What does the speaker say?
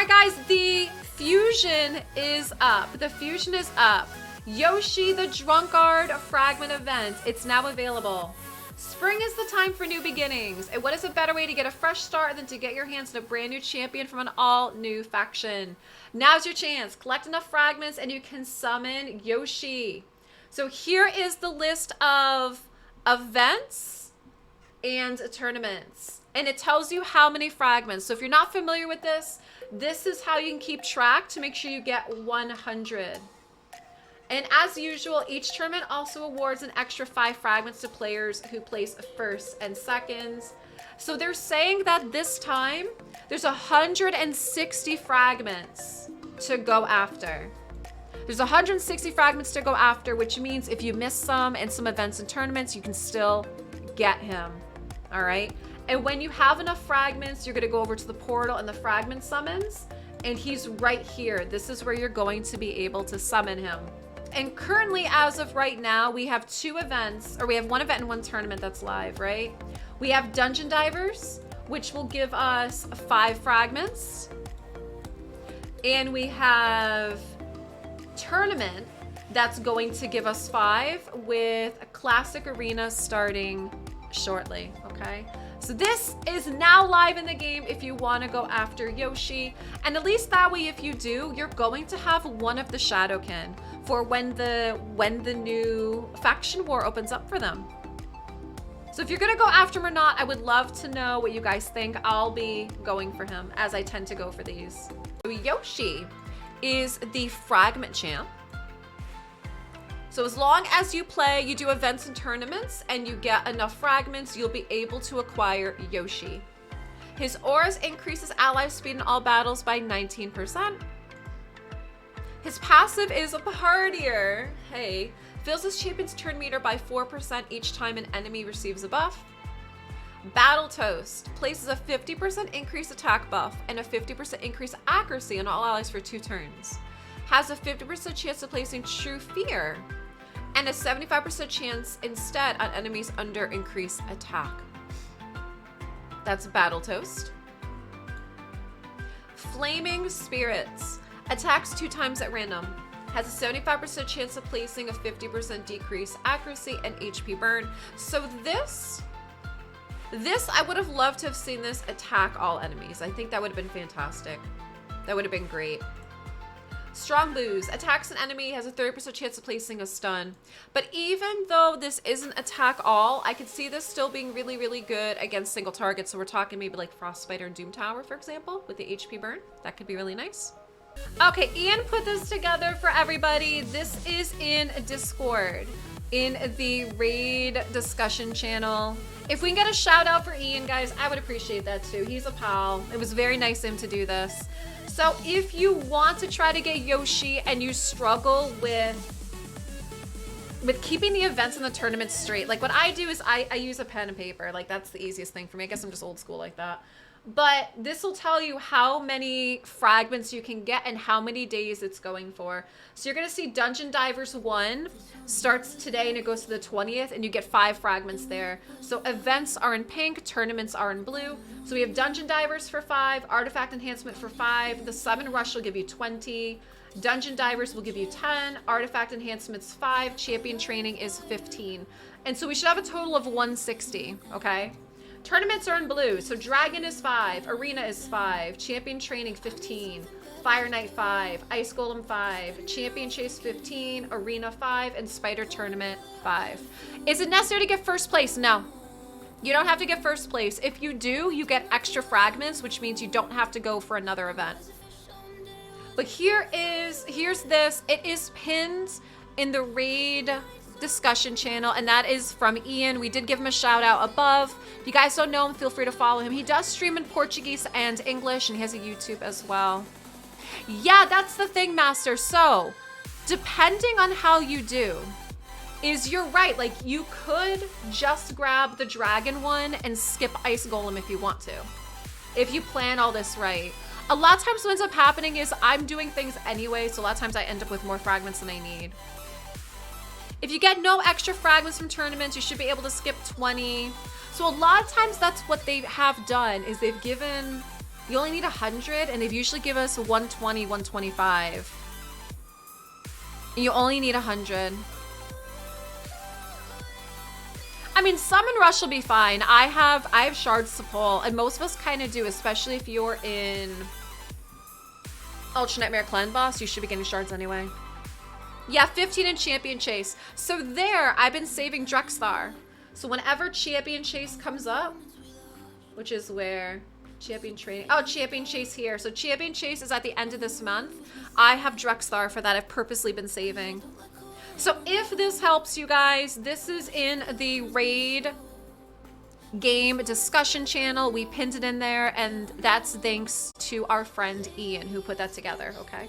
right, guys, the fusion is up. The fusion is up. Yoshi the Drunkard Fragment event. It's now available. Spring is the time for new beginnings. And what is a better way to get a fresh start than to get your hands on a brand new champion from an all new faction? Now's your chance. Collect enough fragments and you can summon Yoshi. So here is the list of events and tournaments. And it tells you how many fragments. So if you're not familiar with this, this is how you can keep track to make sure you get 100. And as usual, each tournament also awards an extra 5 fragments to players who place first and seconds. So they're saying that this time, there's 160 fragments to go after. There's 160 fragments to go after, which means if you miss some in some events and tournaments, you can still get him, all right? And when you have enough fragments, you're gonna go over to the portal and the fragment summons, and he's right here. This is where you're going to be able to summon him. And currently, as of right now, we have 2 events, or we have 1 event and 1 tournament that's live, right? We have Dungeon Divers, which will give us 5 fragments. And we have Tournament, that's going to give us 5, with a Classic Arena starting shortly, okay? So this is now live in the game if you want to go after Yoshi. And at least that way, if you do, you're going to have one of the Shadowkin for when the new faction war opens up for them. So if you're gonna go after him or not, I would love to know what you guys think. I'll be going for him, as I tend to go for these. So Yoshi is the Fragment champ. So as long as you play, you do events and tournaments, and you get enough fragments, you'll be able to acquire Yoshi. His auras increases ally speed in all battles by 19%. His passive is a partier. Hey, fills his champion's turn meter by 4% each time an enemy receives a buff. Battle Toast places a 50% increased attack buff and a 50% increased accuracy on all allies for 2 turns. Has a 50% chance of placing True Fear and a 75% chance instead on enemies under increased attack. That's Battle Toast. Flaming Spirits. Attacks 2 times at random. Has a 75% chance of placing a 50% decrease accuracy and HP burn. So this I would have loved to have seen this attack all enemies. I think that would have been fantastic. That would have been great. Strong Booze. Attacks an enemy, has a 30% chance of placing a stun. But even though this isn't attack all, I could see this still being really, really good against single targets. So we're talking maybe like Frostbiter and Doom Tower, for example, with the HP burn. That could be really nice. Okay, Ian put this together for everybody. This is in Discord, in the raid discussion channel. If we can get a shout out for Ian, guys, I would appreciate that too. He's a pal. It was very nice of him to do this. So if you want to try to get Yoshi and you struggle with keeping the events and the tournaments straight, like what I do is I use a pen and paper. Like that's the easiest thing for me. I guess I'm just old school like that. But this will tell you how many fragments you can get and how many days it's going for. So you're going to see Dungeon Divers 1 starts today and it goes to the 20th and you get 5 fragments there. So events are in pink, tournaments are in blue. So we have Dungeon Divers for 5, Artifact Enhancement for 5, the Summon Rush will give you 20, Dungeon Divers will give you 10, Artifact Enhancements 5, Champion Training is 15. And so we should have a total of 160, okay? Tournaments are in blue, so Dragon is 5, Arena is 5, Champion Training 15, Fire Knight 5, Ice Golem 5, Champion Chase 15, Arena 5, and Spider Tournament 5. Is it necessary to get first place? No. You don't have to get first place. If you do, you get extra fragments, which means you don't have to go for another event. But here's this. It is pinned in the raid discussion channel, and that is from Ian. We did give him a shout out above. If you guys don't know him, feel free to follow him. He does stream in Portuguese and English, and he has a YouTube as well. Yeah, that's the thing, Master. So depending on how you do, you're right, like you could just grab the dragon one and skip Ice Golem if you want to, if you plan all this right. A lot of times what ends up happening is I'm doing things anyway, so a lot of times I end up with more fragments than I need. If you get no extra fragments from tournaments, you should be able to skip 20. So a lot of times that's what they have done, is they've given You only need 100, and they usually give us 120, 125. You only need 100. I mean, Summon Rush will be fine. I have shards to pull, and most of us kind of do, especially if you're in Ultra Nightmare Clan Boss. You should be getting shards anyway. Yeah, 15 in Champion Chase. So there, I've been saving Drexthar. So whenever Champion Chase comes up, which is where Champion Training, oh, Champion Chase here. So Champion Chase is at the end of this month. I have Drexthar for that. I've purposely been saving. So if this helps you guys, this is in the raid game discussion channel. We pinned it in there, and that's thanks to our friend Ian who put that together, okay?